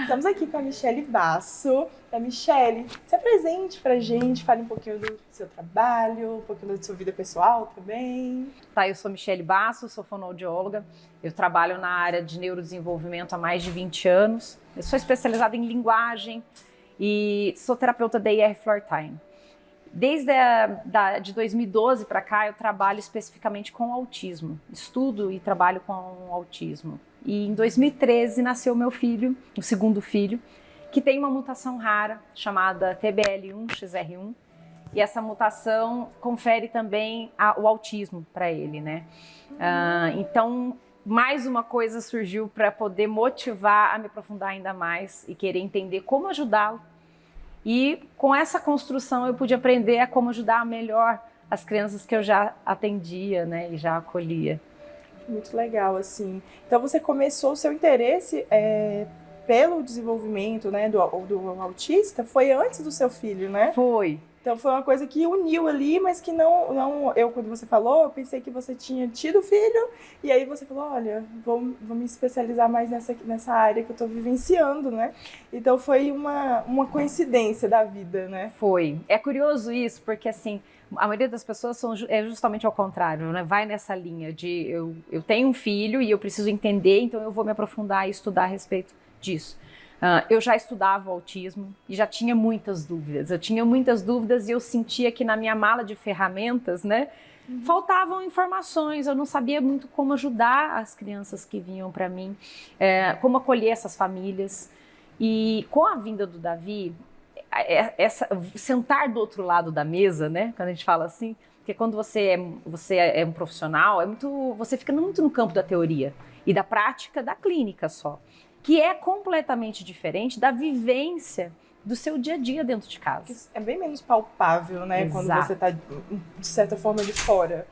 Estamos aqui com a Michele Basso. Michele, se apresente pra gente, fale um pouquinho do seu trabalho, um pouquinho da sua vida pessoal também. Tá, eu sou Michele Basso, sou fonoaudióloga. Eu trabalho na área de neurodesenvolvimento há mais de 20 anos. Eu sou especializada em linguagem e sou terapeuta da IR Floor Time. Desde de 2012 para cá, eu trabalho especificamente com autismo. Estudo e trabalho com autismo. E em 2013 nasceu meu filho, o segundo filho, que tem uma mutação rara chamada TBL1-XR1. E essa mutação confere também o autismo para ele, né? Então, mais uma coisa surgiu para poder motivar a me aprofundar ainda mais e querer entender como ajudá-lo. E com essa construção eu pude aprender a como ajudar melhor as crianças que eu já atendia, né, e já acolhia. Muito legal, assim. Então você começou o seu interesse pelo desenvolvimento, né, do autista, foi antes do seu filho, né? Foi. Então foi uma coisa que uniu ali, mas que não quando você falou, eu pensei que você tinha tido filho, e aí você falou, olha, vou me especializar mais nessa área que eu estou vivenciando, né? Então foi uma coincidência da vida, né? Foi. É curioso isso, porque assim, a maioria das pessoas é justamente ao contrário, né? Vai nessa linha de eu tenho um filho e eu preciso entender, então eu vou me aprofundar e estudar a respeito disso. Eu já estudava o autismo e já tinha muitas dúvidas. Eu tinha muitas dúvidas e eu sentia que na minha mala de ferramentas, né, faltavam informações. Eu não sabia muito como ajudar as crianças que vinham para mim, como acolher essas famílias. E com a vinda do Davi, sentar do outro lado da mesa, né, quando a gente fala assim, porque quando você é um profissional, você fica muito no campo da teoria e da prática da clínica só, que é completamente diferente da vivência do seu dia a dia dentro de casa. É bem menos palpável, né? Exato. Quando você está, de certa forma, de fora.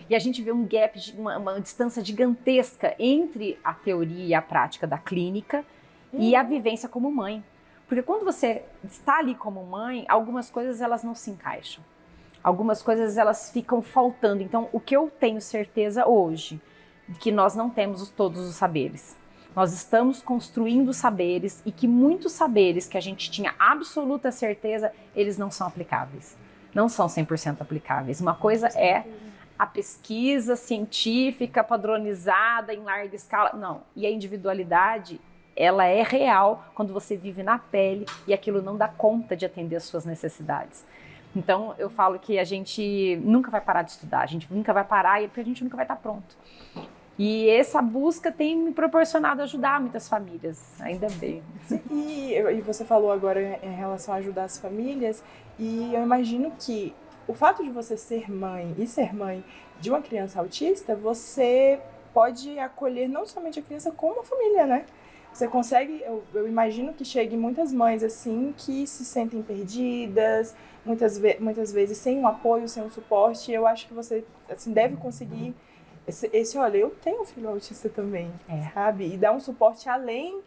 E a gente vê um gap, uma distância gigantesca entre a teoria e a prática da clínica e a vivência como mãe. Porque quando você está ali como mãe, algumas coisas elas não se encaixam. Algumas coisas elas ficam faltando. Então, o que eu tenho certeza hoje, que nós não temos todos os saberes. Nós estamos construindo saberes e que muitos saberes que a gente tinha absoluta certeza, eles não são aplicáveis. Não são 100% aplicáveis. Uma coisa é a pesquisa científica padronizada em larga escala. Não. E a individualidade, ela é real quando você vive na pele e aquilo não dá conta de atender as suas necessidades. Então, eu falo que a gente nunca vai parar de estudar, a gente nunca vai parar porque a gente nunca vai estar pronto. E essa busca tem me proporcionado ajudar muitas famílias, ainda bem. E você falou agora em relação a ajudar as famílias, e eu imagino que o fato de você ser mãe de uma criança autista, você pode acolher não somente a criança, como a família, né? Você consegue, eu imagino que cheguem muitas mães assim que se sentem perdidas, muitas vezes sem um apoio, sem um suporte. Eu acho que você assim, deve conseguir olha, eu tenho um filho autista também, sabe? E dar um suporte além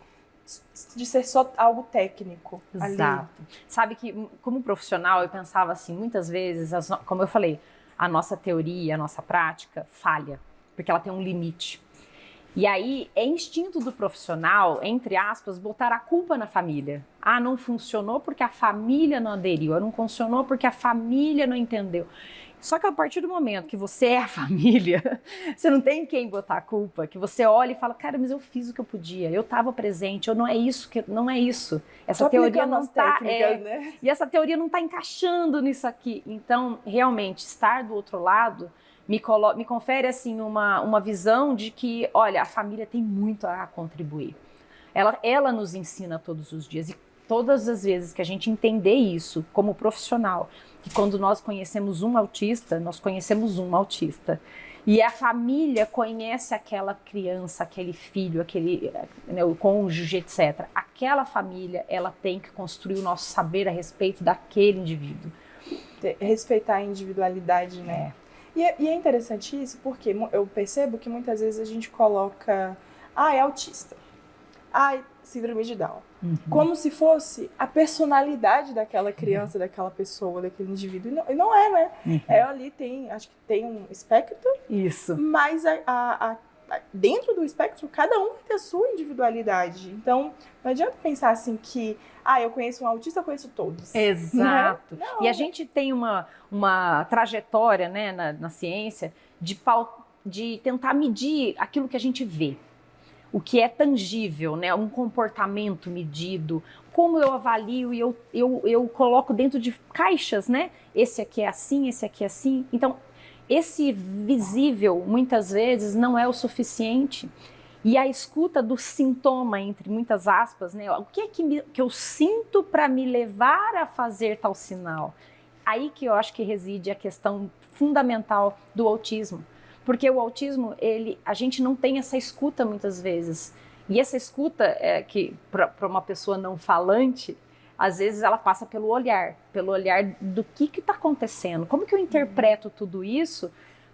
de ser só algo técnico. Exato. Ali. Sabe que, como profissional, eu pensava assim, muitas vezes, como eu falei, a nossa teoria, a nossa prática falha, porque ela tem um limite. E aí, é instinto do profissional, entre aspas, botar a culpa na família. Não funcionou porque a família não aderiu, não funcionou porque a família não entendeu. Só que a partir do momento que você é a família, você não tem quem botar a culpa, que você olha e fala, cara, mas eu fiz o que eu podia, eu estava presente, não é isso. Essa teoria não está, né? E essa teoria não está encaixando nisso aqui. Então, realmente, estar do outro lado me confere assim uma visão de que, olha, a família tem muito a contribuir. Ela nos ensina todos os dias e todas as vezes que a gente entender isso como profissional, que quando nós conhecemos um autista, nós conhecemos um autista. E a família conhece aquela criança, aquele filho, o cônjuge, etc. Aquela família, ela tem que construir o nosso saber a respeito daquele indivíduo. Respeitar a individualidade, né? E é interessante isso porque eu percebo que muitas vezes a gente coloca, é autista, síndrome de Down. Como se fosse a personalidade daquela criança, daquela pessoa, daquele indivíduo. E não é, né? Ali acho que tem um espectro. Isso. Mas dentro do espectro, cada um vai ter a sua individualidade. Então, não adianta pensar assim que, eu conheço um autista, eu conheço todos. Exato. Né? E a gente tem uma trajetória, né, na ciência de tentar medir aquilo que a gente vê. O que é tangível, né? Um comportamento medido, como eu avalio e eu coloco dentro de caixas, né? Esse aqui é assim, esse aqui é assim. Então, esse visível, muitas vezes, não é o suficiente. E a escuta do sintoma, entre muitas aspas, né? O que é que eu sinto para me levar a fazer tal sinal? Aí que eu acho que reside a questão fundamental do autismo. Porque o autismo, a gente não tem essa escuta muitas vezes. E essa escuta, que para uma pessoa não falante, às vezes ela passa pelo olhar do que está acontecendo, como que eu interpreto tudo isso,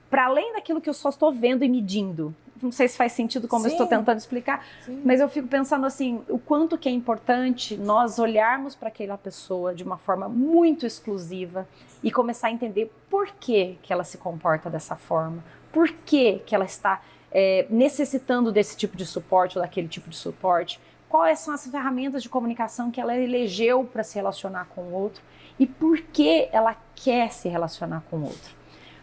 para além daquilo que eu só estou vendo e medindo. Não sei se faz sentido como eu estou tentando explicar, mas eu fico pensando assim, o quanto que é importante nós olharmos para aquela pessoa de uma forma muito exclusiva e começar a entender por que ela se comporta dessa forma, por que ela está necessitando desse tipo de suporte ou daquele tipo de suporte, quais são as ferramentas de comunicação que ela elegeu para se relacionar com o outro e por que ela quer se relacionar com o outro.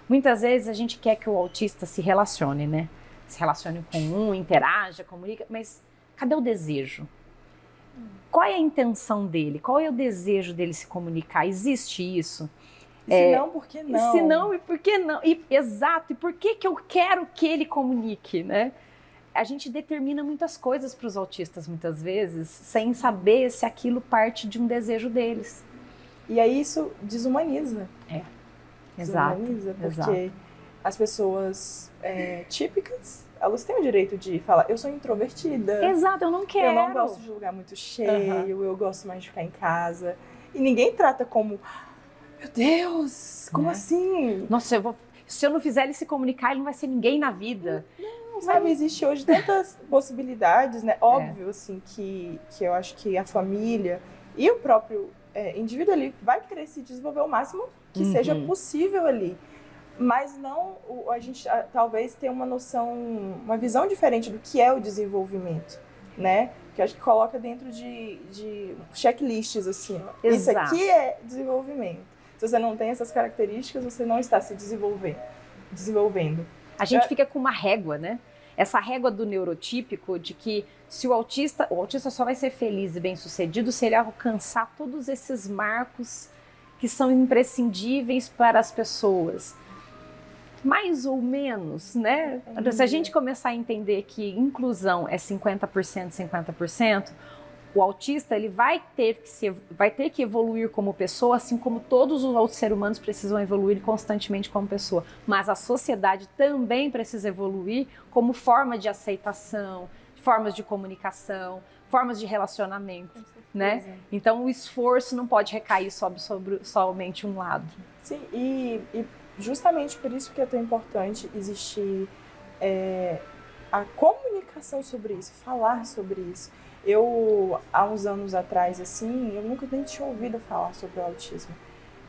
Muitas vezes a gente quer que o autista se relacione, né? Se relacione com interaja, comunica, mas cadê o desejo? Qual é a intenção dele? Qual é o desejo dele se comunicar? Existe isso? E se não, por que não? Se não, e por que não? Exato, e por que eu quero que ele comunique, né? A gente determina muitas coisas para os autistas, muitas vezes, sem saber se aquilo parte de um desejo deles. E aí isso desumaniza. Desumaniza, porque as pessoas típicas, elas têm o direito de falar, eu sou introvertida. Exato, eu não quero. Eu não gosto de lugar muito cheio, eu gosto mais de ficar em casa. E ninguém trata como, meu Deus, como assim? Nossa, se eu não fizer ele se comunicar, ele não vai ser ninguém na vida. Não, sabe, existe hoje tantas possibilidades, né? Óbvio, assim, que eu acho que a família e o próprio indivíduo ali vai querer se desenvolver o máximo que seja possível ali. Mas não, a gente talvez tenha uma noção, uma visão diferente do que é o desenvolvimento, né? Que eu acho que coloca dentro de checklists, assim, ó. Isso aqui é desenvolvimento. Se você não tem essas características, você não está se desenvolvendo. A gente fica com uma régua, né? Essa régua do neurotípico de que se o autista só vai ser feliz e bem-sucedido se ele alcançar todos esses marcos que são imprescindíveis para as pessoas. Mais ou menos, né? Se a gente começar a entender que inclusão é 50%, 50%, o autista ele vai ter que evoluir como pessoa, assim como todos os outros seres humanos precisam evoluir constantemente como pessoa. Mas a sociedade também precisa evoluir como forma de aceitação, formas de comunicação, formas de relacionamento, né? Então o esforço não pode recair sobre somente um lado. Sim, e justamente por isso que é tão importante existir a comunicação sobre isso, falar sobre isso. Eu, há uns anos atrás, assim, eu nunca nem tinha ouvido falar sobre o autismo.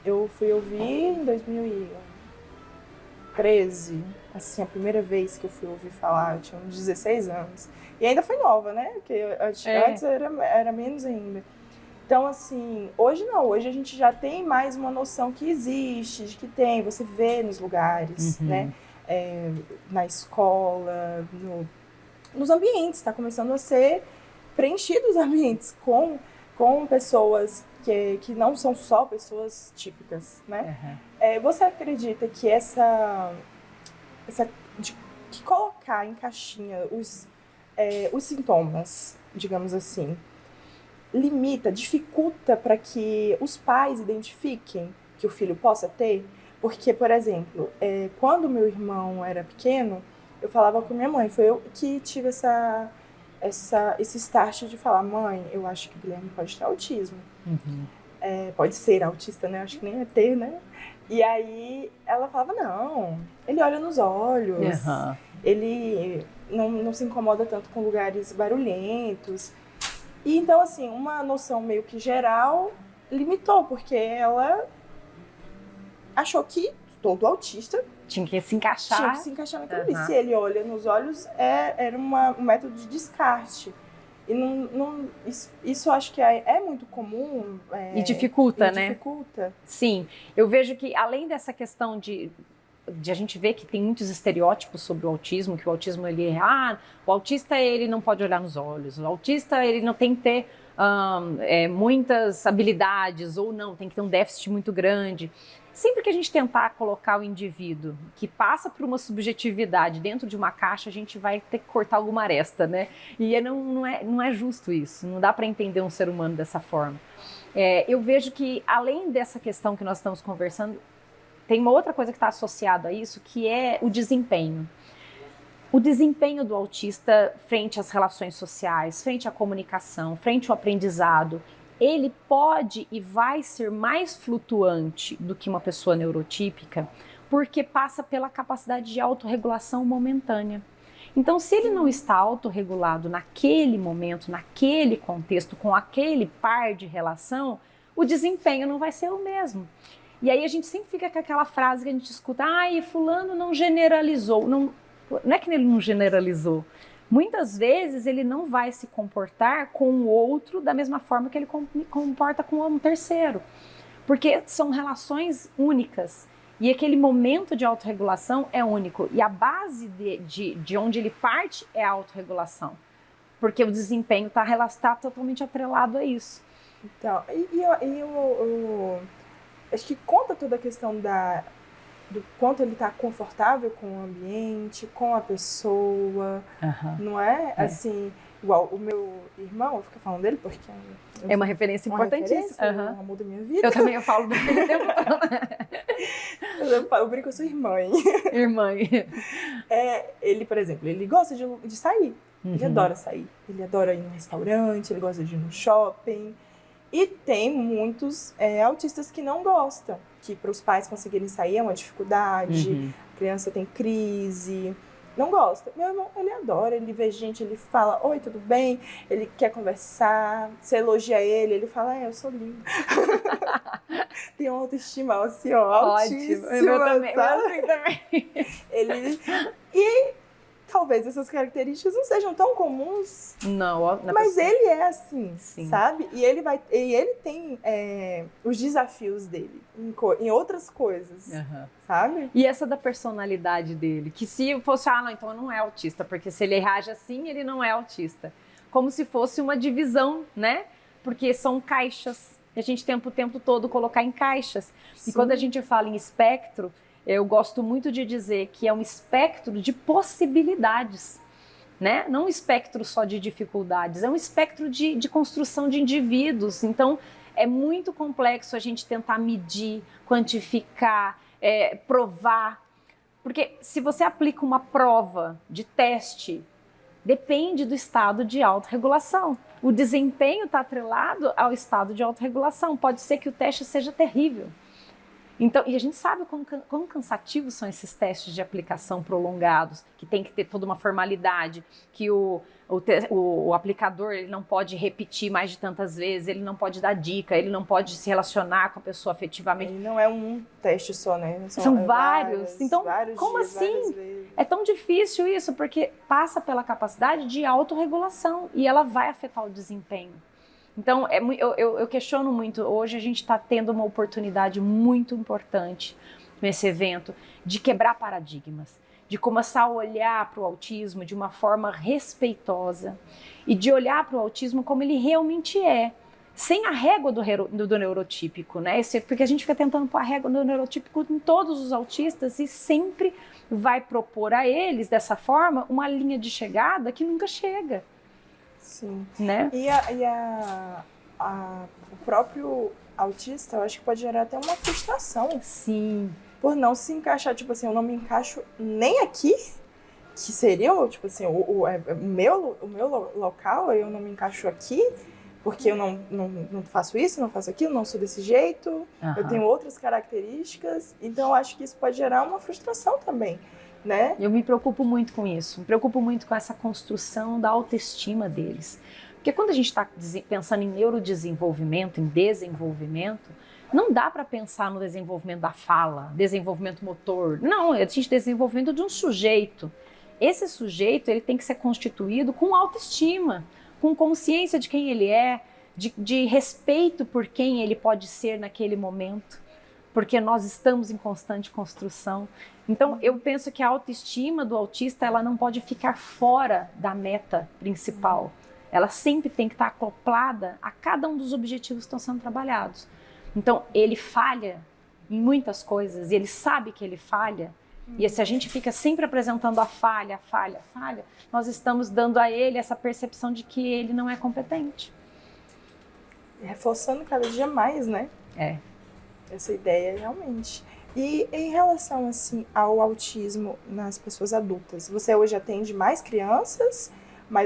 Eu fui ouvir em 2013, assim, a primeira vez que eu fui ouvir falar, eu tinha uns 16 anos. E ainda foi nova, né? Porque antes era menos ainda. Então, assim, hoje não, hoje a gente já tem mais uma noção que existe, de que tem, você vê nos lugares, né? Na escola, nos ambientes, está começando a ser preenchidos os ambientes com pessoas que não são só pessoas típicas, né? Você acredita que de colocar em caixinha os sintomas, digamos assim, dificulta para que os pais identifiquem que o filho possa ter? Porque, por exemplo, quando meu irmão era pequeno, eu falava com minha mãe, foi eu que tive esse start de falar, mãe, eu acho que o Guilherme pode ter autismo. Pode ser autista, né? Acho que nem é ter, né? E aí ela falava, não, ele olha nos olhos, ele não se incomoda tanto com lugares barulhentos. E então, assim, uma noção meio que geral limitou, porque ela achou que todo autista Tinha que se encaixar. Tinha que se encaixar naquilo ali. Se ele olha nos olhos, era um método de descarte. E isso acho que é muito comum. E dificulta, né? Dificulta. Sim. Eu vejo que, além dessa questão de a gente ver que tem muitos estereótipos sobre o autismo, que o autismo, o autista, ele não pode olhar nos olhos, o autista, ele não tem que ter muitas habilidades, ou não, tem que ter um déficit muito grande. Sempre que a gente tentar colocar o indivíduo que passa por uma subjetividade dentro de uma caixa, a gente vai ter que cortar alguma aresta, né? E não é justo isso, não dá para entender um ser humano dessa forma. Eu vejo que, além dessa questão que nós estamos conversando, tem uma outra coisa que está associada a isso, que é o desempenho. O desempenho do autista frente às relações sociais, frente à comunicação, frente ao aprendizado, ele pode e vai ser mais flutuante do que uma pessoa neurotípica, porque passa pela capacidade de autorregulação momentânea. Então, se ele não está autorregulado naquele momento, naquele contexto, com aquele par de relação, o desempenho não vai ser o mesmo. E aí a gente sempre fica com aquela frase que a gente escuta, fulano não generalizou. Não é que ele não generalizou. Muitas vezes ele não vai se comportar com o outro da mesma forma que ele comporta com um terceiro. Porque são relações únicas. E aquele momento de autorregulação é único. E a base de onde ele parte é a autorregulação. Porque o desempenho está totalmente atrelado a isso. Então, acho que conta toda a questão do quanto ele está confortável com o ambiente, com a pessoa, não é? Assim, igual o meu irmão, eu fico falando dele porque é uma referência importantíssima. É um amor da minha vida. Eu também falo do filho tempo eu brinco, eu sou irmã. Irmã. Ele, por exemplo, ele gosta de sair. Ele adora sair. Ele adora ir no restaurante, ele gosta de ir no shopping. E tem muitos autistas que não gostam, que para os pais conseguirem sair é uma dificuldade, a criança tem crise, não gosta. Meu irmão, ele adora, ele vê gente, ele fala, oi, tudo bem? Ele quer conversar, você elogia ele fala, eu sou lindo. Tem uma autoestima assim, altíssima. Eu também. E talvez essas características não sejam tão comuns. Não, mas ele é assim, sim, sabe? E ele tem os desafios dele em outras coisas, sabe? E essa da personalidade dele, que se fosse, não, então não é autista, porque se ele reage assim, ele não é autista. Como se fosse uma divisão, né? Porque são caixas. E a gente tem o tempo todo colocar em caixas. Sim. E quando a gente fala em espectro, eu gosto muito de dizer que é um espectro de possibilidades, né? Não um espectro só de dificuldades, é um espectro de construção de indivíduos. Então, é muito complexo a gente tentar medir, quantificar, provar. Porque se você aplica uma prova de teste, depende do estado de autorregulação. O desempenho está atrelado ao estado de autorregulação. Pode ser que o teste seja terrível. Então, e a gente sabe quão cansativos são esses testes de aplicação prolongados, que tem que ter toda uma formalidade, que o aplicador ele não pode repetir mais de tantas vezes, ele não pode dar dica, ele não pode se relacionar com a pessoa afetivamente. E não é um teste só, né? São vários. Então, como assim? É tão difícil isso, porque passa pela capacidade de autorregulação e ela vai afetar o desempenho. Então, eu questiono muito. Hoje a gente está tendo uma oportunidade muito importante nesse evento de quebrar paradigmas, de começar a olhar para o autismo de uma forma respeitosa e de olhar para o autismo como ele realmente é, sem a régua do neurotípico, né? Porque a gente fica tentando pôr a régua do neurotípico em todos os autistas e sempre vai propor a eles, dessa forma, uma linha de chegada que nunca chega. Sim. Né? E o próprio autista, eu acho que pode gerar até uma frustração. Sim. Por não se encaixar, tipo assim, eu não me encaixo nem aqui, que seria, tipo assim, o meu local, eu não me encaixo aqui, porque eu não faço isso, não faço aquilo, não sou desse jeito, eu tenho outras características, então eu acho que isso pode gerar uma frustração também. Né? Eu me preocupo muito com isso, me preocupo muito com essa construção da autoestima deles. Porque quando a gente está pensando em neurodesenvolvimento, em desenvolvimento, Não dá para pensar no desenvolvimento da fala, desenvolvimento motor. Não, a gente desenvolvimento de um sujeito. Esse sujeito ele tem que ser constituído com autoestima, com consciência de quem ele é, de respeito por quem ele pode ser naquele momento, porque nós estamos em constante construção. Então, eu penso que a autoestima do autista ela não pode ficar fora da meta principal. Ela sempre tem que estar acoplada a cada um dos objetivos que estão sendo trabalhados. Então, ele falha em muitas coisas e ele sabe que ele falha. E se a gente fica sempre apresentando a falha, nós estamos dando a ele essa percepção de que ele não é competente. Reforçando cada dia mais, né? Essa ideia, realmente. E em relação, assim, ao autismo nas pessoas adultas, você hoje atende mais crianças,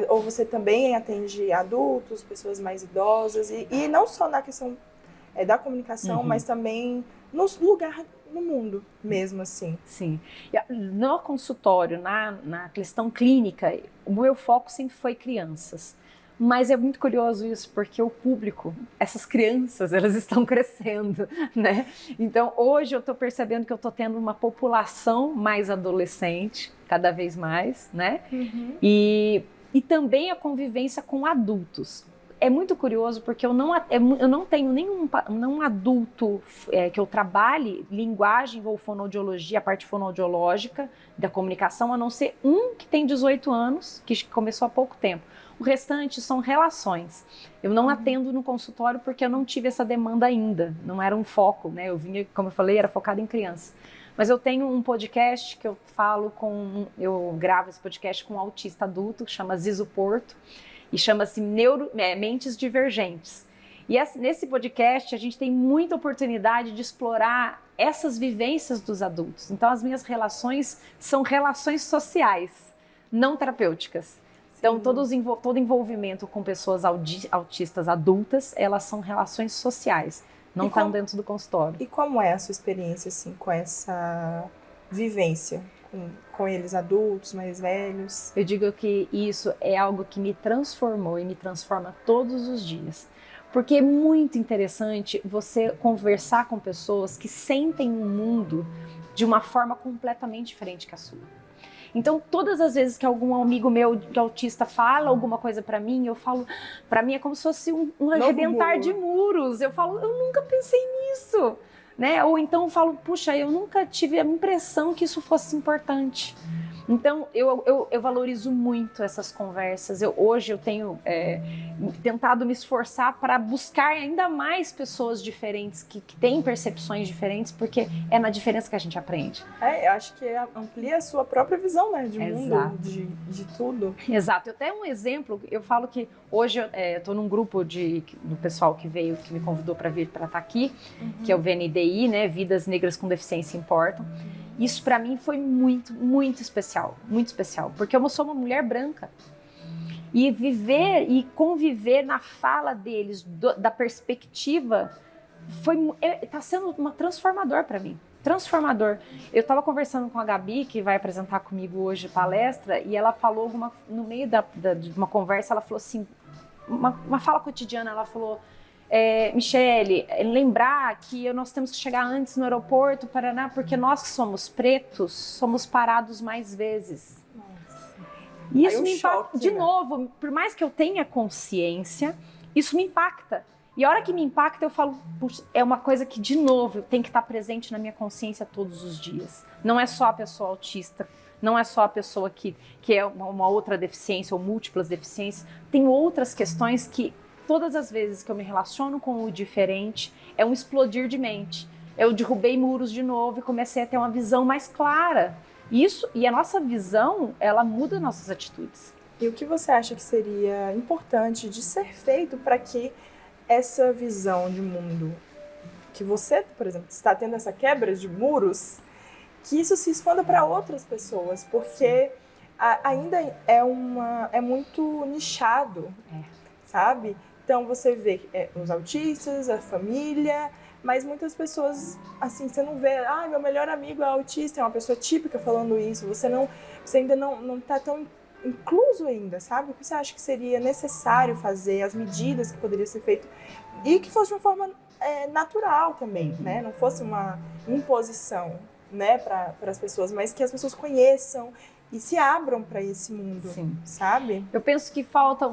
ou você também atende adultos, pessoas mais idosas, e não só na questão da comunicação, mas também no lugar no mundo mesmo, assim. Sim. No consultório, na questão clínica, o meu foco sempre foi crianças. Mas é muito curioso isso, porque o público, essas crianças, elas estão crescendo, né? Então, hoje eu estou percebendo que eu estou tendo uma população mais adolescente, cada vez mais, né? E também a convivência com adultos. É muito curioso, porque eu não tenho nenhum adulto que eu trabalhe linguagem ou fonoaudiologia, a parte fonoaudiológica da comunicação, a não ser um que tem 18 anos, que começou há pouco tempo. O restante são relações. Eu não atendo no consultório porque eu não tive essa demanda ainda. Não era um foco, né? Eu vinha, como eu falei, era focado em criança. Mas eu tenho um podcast que eu gravo esse podcast com um autista adulto, que chama Zizo Porto, e chama-se Mentes Divergentes. E nesse podcast a gente tem muita oportunidade de explorar essas vivências dos adultos. Então as minhas relações são relações sociais, não terapêuticas. Então, todo envolvimento com pessoas autistas adultas, elas são relações sociais, não estão dentro do consultório. E como é a sua experiência, assim, com essa vivência com eles adultos, mais velhos? Eu digo que isso é algo que me transformou e me transforma todos os dias. Porque é muito interessante você conversar com pessoas que sentem o mundo de uma forma completamente diferente que a sua. Então, todas as vezes que algum amigo meu que é autista fala alguma coisa pra mim, eu falo, pra mim é como se fosse um arrebentar de muros. Eu falo, eu nunca pensei nisso, né? Ou então eu falo, puxa, eu nunca tive a impressão que isso fosse importante. Então, eu valorizo muito essas conversas. Hoje eu tenho tentado me esforçar para buscar ainda mais pessoas diferentes, que têm percepções diferentes, porque é na diferença que a gente aprende. Eu acho que amplia a sua própria visão, né, de mundo, de tudo. Exato. Eu tenho um exemplo, eu falo que hoje eu estou num grupo do pessoal que me convidou para vir para estar aqui, que é o VNDI, né, Vidas Negras com Deficiência Importam. Isso para mim foi muito, muito especial, porque eu sou uma mulher branca. E viver e conviver na fala deles, da perspectiva, tá sendo transformador para mim. Transformador. Eu estava conversando com a Gabi, que vai apresentar comigo hoje palestra, e ela falou no meio de uma conversa, ela falou assim, uma fala cotidiana, ela falou... Michele, lembrar que nós temos que chegar antes no aeroporto, Paraná, porque nós que somos pretos, somos parados mais vezes. Nossa. E isso me impacta, de novo, por mais que eu tenha consciência, isso me impacta. E a hora que me impacta, eu falo, puxa, é uma coisa que, de novo, tem que estar presente na minha consciência todos os dias. Não é só a pessoa autista, não é só a pessoa que é uma outra deficiência ou múltiplas deficiências, tem outras questões que todas as vezes que eu me relaciono com o diferente, é um explodir de mente. Eu derrubei muros de novo e comecei a ter uma visão mais clara. E a nossa visão, ela muda nossas atitudes. E o que você acha que seria importante de ser feito para que essa visão de mundo, que você, por exemplo, está tendo essa quebra de muros, que isso se expanda para outras pessoas, porque ainda é muito nichado, sabe? Então você vê os autistas, a família, mas muitas pessoas, assim, você não vê, meu melhor amigo é autista, é uma pessoa típica falando isso, você ainda não está tão incluso ainda, sabe? O que você acha que seria necessário fazer, as medidas que poderiam ser feitas, e que fosse de uma forma natural também, né? Não fosse uma imposição, né, para as pessoas, mas que as pessoas conheçam e se abram para esse mundo, Sim. sabe? Eu penso que falta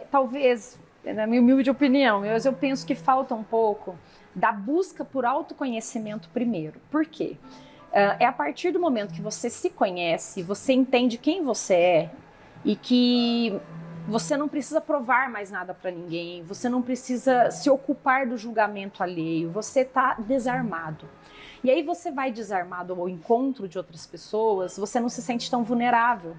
talvez, na minha humilde opinião, mas eu penso que falta um pouco da busca por autoconhecimento primeiro. Por quê? É a partir do momento que você se conhece, você entende quem você é e que você não precisa provar mais nada para ninguém, você não precisa se ocupar do julgamento alheio, você está desarmado. E aí você vai desarmado ao encontro de outras pessoas, você não se sente tão vulnerável.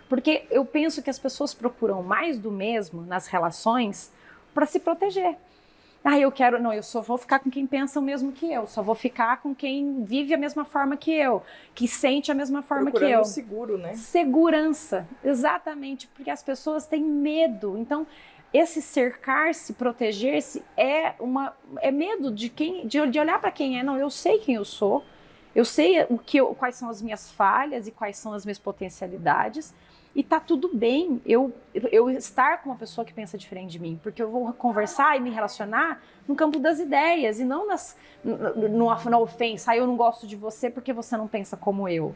Porque eu penso que as pessoas procuram mais do mesmo nas relações para se proteger. Eu só vou ficar com quem pensa o mesmo que eu, só vou ficar com quem vive a mesma forma que eu, que sente a mesma forma que eu. Procurando seguro, né? Segurança, exatamente, porque as pessoas têm medo. Então, esse cercar-se, proteger-se é medo de olhar para quem é. Não, eu sei quem eu sou, eu sei quais são as minhas falhas e quais são as minhas potencialidades. E tá tudo bem eu estar com uma pessoa que pensa diferente de mim, porque eu vou conversar e me relacionar no campo das ideias e não na ofensa. Eu não gosto de você porque você não pensa como eu.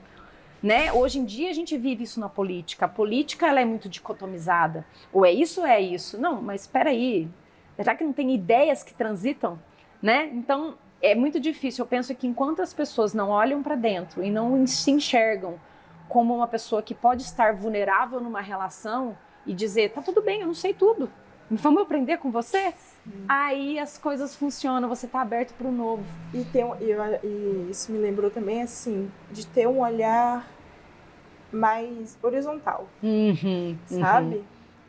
Né? Hoje em dia a gente vive isso na política. A política ela é muito dicotomizada. Ou é isso ou é isso. Não, mas espera aí. Será que não tem ideias que transitam? Né? Então é muito difícil. Eu penso que enquanto as pessoas não olham para dentro e não se enxergam como uma pessoa que pode estar vulnerável numa relação e dizer, tá tudo bem, eu não sei tudo, vamos aprender com você? Aí as coisas funcionam, você tá aberto para o novo. E isso me lembrou também, assim, de ter um olhar mais horizontal, sabe?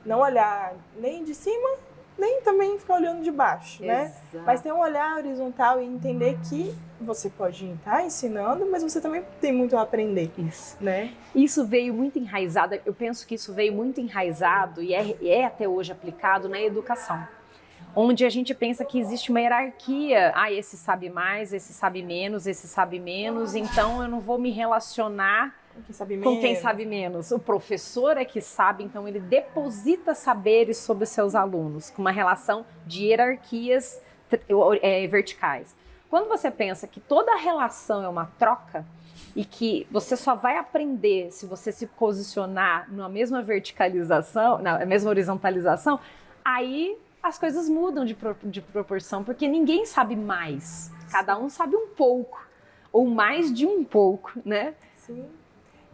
Não olhar nem de cima, nem também ficar olhando de baixo, né? Mas ter um olhar horizontal e entender que você pode estar ensinando, mas você também tem muito a aprender. Isso. Né? Isso veio muito enraizado, eu penso que isso veio muito enraizado e é até hoje aplicado na educação. Onde a gente pensa que existe uma hierarquia. Esse sabe mais, esse sabe menos, então eu não vou me relacionar com quem sabe menos. O professor é que sabe, então ele deposita saberes sobre os seus alunos, com uma relação de hierarquias verticais. Quando você pensa que toda relação é uma troca e que você só vai aprender se você se posicionar na mesma verticalização, na mesma horizontalização, aí as coisas mudam de proporção, porque ninguém sabe mais. Cada um sabe um pouco, ou mais de um pouco, né? Sim.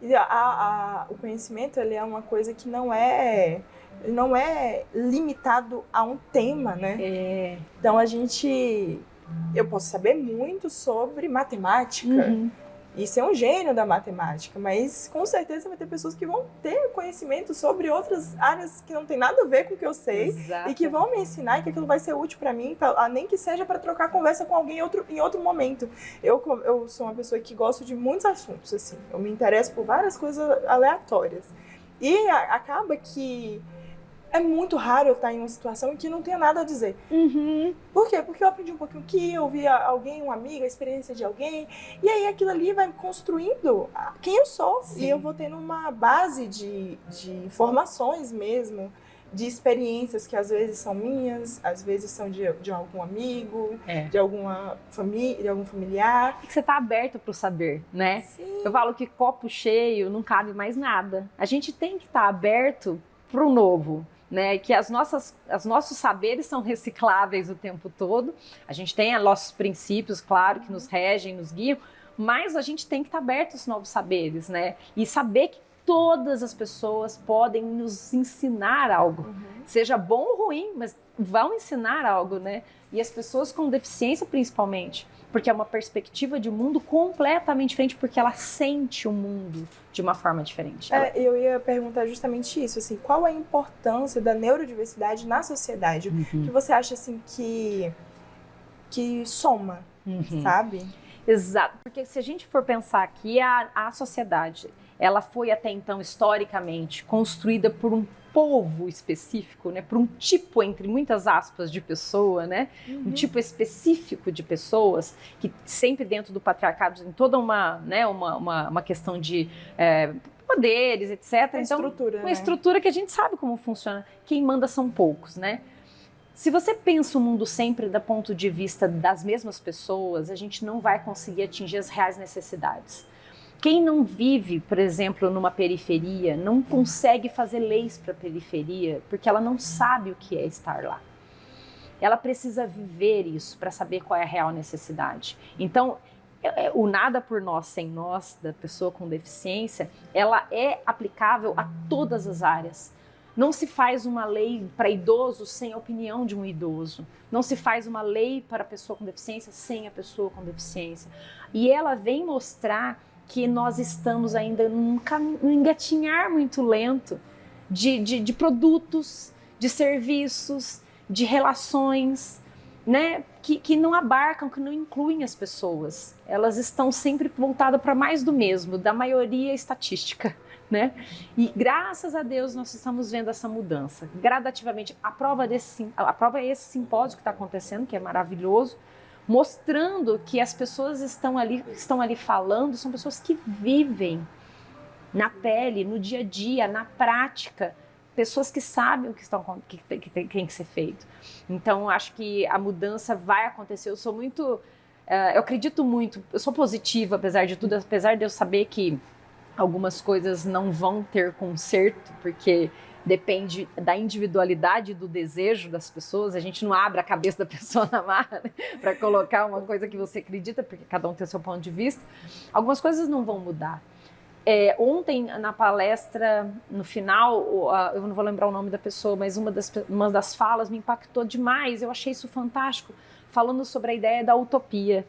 E o conhecimento ele é uma coisa que não é limitado a um tema, né? Então eu posso saber muito sobre matemática e ser um gênio da matemática, mas com certeza vai ter pessoas que vão ter conhecimento sobre outras áreas que não tem nada a ver com o que eu sei. Exato. E que vão me ensinar e que aquilo vai ser útil para mim, nem que seja para trocar conversa com alguém em outro momento. Eu sou uma pessoa que gosto de muitos assuntos, assim. Eu me interesso por várias coisas aleatórias. E acaba que é muito raro eu estar em uma situação em que não tenha nada a dizer. Por quê? Porque eu aprendi um pouquinho aqui, eu vi alguém, um amigo, a experiência de alguém, e aí aquilo ali vai construindo quem eu sou. Sim. E eu vou tendo uma base de informações mesmo, de experiências que às vezes são minhas, às vezes são de algum amigo, de alguma família, de algum familiar. E que você está aberto para o saber, né? Sim. Eu falo que copo cheio não cabe mais nada. A gente tem que estar aberto para o novo. Né, que os nossos saberes são recicláveis o tempo todo. A gente tem nossos princípios, claro, que nos regem, nos guiam, mas a gente tem que estar aberto aos novos saberes, né? E saber que todas as pessoas podem nos ensinar algo, seja bom ou ruim, mas vão ensinar algo, né? E as pessoas com deficiência, principalmente, porque é uma perspectiva de mundo completamente diferente, porque ela sente o mundo de uma forma diferente. Eu ia perguntar justamente isso, assim, qual a importância da neurodiversidade na sociedade? Que você acha, assim, que soma, sabe? Exato, porque se a gente for pensar que a sociedade, ela foi até então, historicamente, construída por um povo específico, né, por um tipo, entre muitas aspas, de pessoa, né, um tipo específico de pessoas, que sempre dentro do patriarcado tem toda uma questão de poderes, etc. Uma estrutura, uma estrutura que a gente sabe como funciona. Quem manda são poucos, né? Se você pensa o mundo sempre do ponto de vista das mesmas pessoas, a gente não vai conseguir atingir as reais necessidades. Quem não vive, por exemplo, numa periferia, não consegue fazer leis para a periferia, porque ela não sabe o que é estar lá. Ela precisa viver isso para saber qual é a real necessidade. Então, o nada por nós, sem nós, da pessoa com deficiência, ela é aplicável a todas as áreas. Não se faz uma lei para idoso sem a opinião de um idoso. Não se faz uma lei para a pessoa com deficiência sem a pessoa com deficiência. E ela vem mostrar que nós estamos ainda num engatinhar muito lento de produtos, de serviços, de relações, né, que não abarcam, que não incluem as pessoas. Elas estão sempre voltadas para mais do mesmo, da maioria estatística, né? E graças a Deus nós estamos vendo essa mudança, gradativamente. A prova é esse simpósio que está acontecendo, que é maravilhoso, mostrando que as pessoas estão ali falando, são pessoas que vivem na pele, no dia a dia, na prática, pessoas que sabem o que tem que ser feito. Então, acho que a mudança vai acontecer. Eu acredito muito, eu sou positiva, apesar de tudo, apesar de eu saber que algumas coisas não vão ter conserto, porque depende da individualidade, do desejo das pessoas. A gente não abre a cabeça da pessoa na marra, né, para colocar uma coisa que você acredita, porque cada um tem o seu ponto de vista. Algumas coisas não vão mudar. Ontem, na palestra, no final, eu não vou lembrar o nome da pessoa, mas uma das falas me impactou demais. Eu achei isso fantástico, falando sobre a ideia da utopia.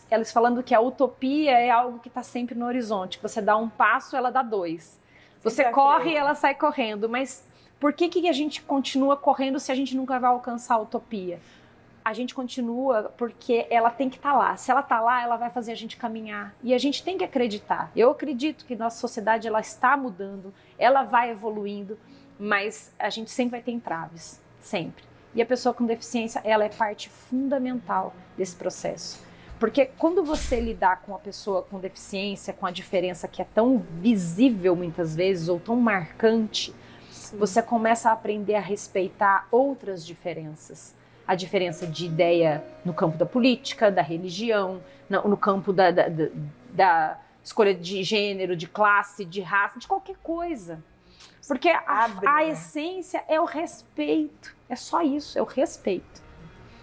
Elas falando que a utopia é algo que está sempre no horizonte, que você dá um passo, ela dá dois. Você corre e ela sai correndo, mas por que a gente continua correndo se a gente nunca vai alcançar a utopia? A gente continua porque ela tem que estar lá. Se ela está lá, ela vai fazer a gente caminhar. E a gente tem que acreditar. Eu acredito que nossa sociedade ela está mudando, ela vai evoluindo, mas a gente sempre vai ter entraves, sempre. E a pessoa com deficiência, ela é parte fundamental desse processo. Porque quando você lidar com a pessoa com deficiência, com a diferença que é tão visível muitas vezes, ou tão marcante, sim, você começa a aprender a respeitar outras diferenças. A diferença de ideia no campo da política, da religião, no campo da escolha de gênero, de classe, de raça, de qualquer coisa. Porque a essência é o respeito. É só isso, é o respeito.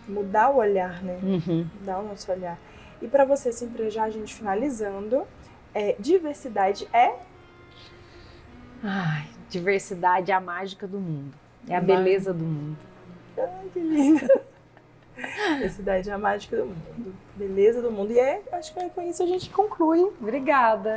Mudar o olhar, né? Uhum. Mudar o nosso olhar. E para você, sempre já a gente finalizando, diversidade é? Ai, diversidade é a mágica do mundo. É a beleza do mundo. Ai, que lindo. Diversidade é a mágica do mundo. Beleza do mundo. E acho que com isso a gente conclui. Obrigada.